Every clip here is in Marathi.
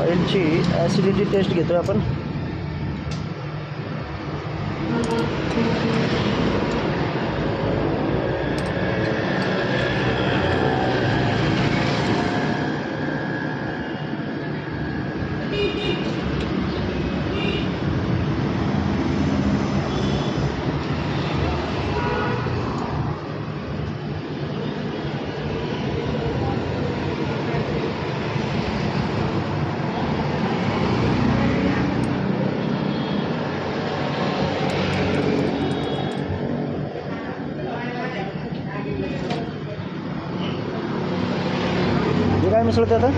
ऑइलची ॲसिडिटी टेस्ट घेतोय आपण. हे काय मिसळते आता?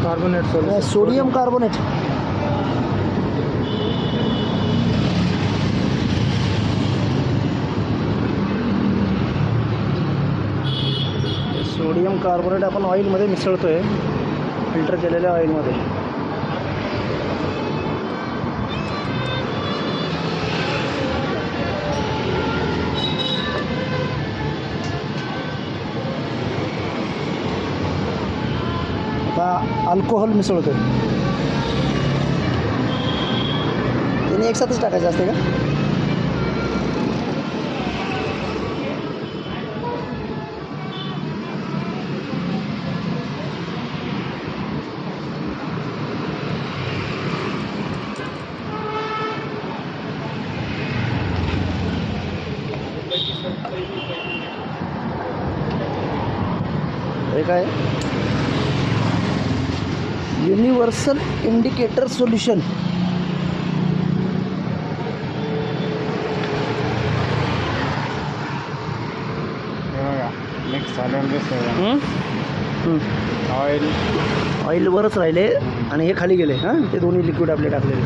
Carbonate sodium carbonate. Sodium carbonate आपण ऑइलमध्ये मिसळतोय, फिल्टर केलेल्या ऑइलमध्ये. आता अल्कोहोल मिसळतोय. त्याने एक साथच टाकायचं असते का? हे काय? Universal indicator solution. मिक्स झाल्यानंतर ऑइल वरच राहिले आणि हे खाली गेले. हां, ते दोन्ही लिक्विड आपले टाकलेले.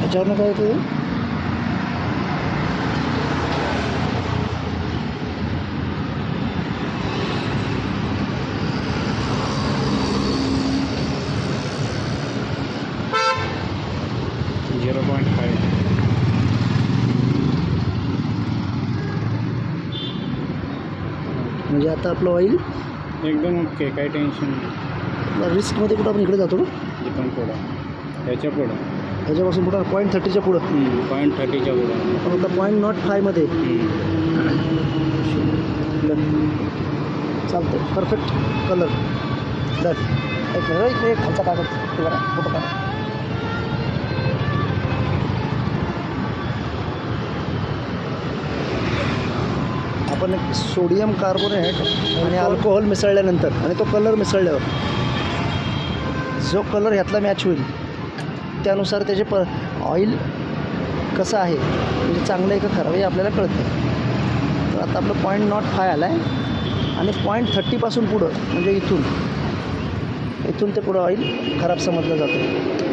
याच्यावरनं काय येतं? 0.5. म्हणजे आता आपलं ऑइल एकदम ओके, काही टेन्शन नाही. रिस्कमध्ये कुठं आपण इकडे जातो का? इथून पुढं, ह्याच्या पुढं, ह्याच्यापासून पुढं 0.30च्या पुढं. 0.30च्या पुढं. आपण आता 0.05मध्ये. चालतं, परफेक्ट कलर. डन. एक मिनिट, खालचा कागद ते बघा, फोटो काढा. आपण सोडियम कार्बोनेट आणि अल्कोहोल मिसळल्यानंतर आणि तो कलर मिसळल्यावर जो कलर ह्यातला मॅच होईल त्यानुसार त्याचे ऑइल कसं आहे, म्हणजे चांगलं आहे का खराब आहे आपल्याला कळतं. तर आता आपलं 0.05 आला आहे आणि 0.30पासून पुढं म्हणजे इथून ते पुढं ऑइल खराब समजलं जातं.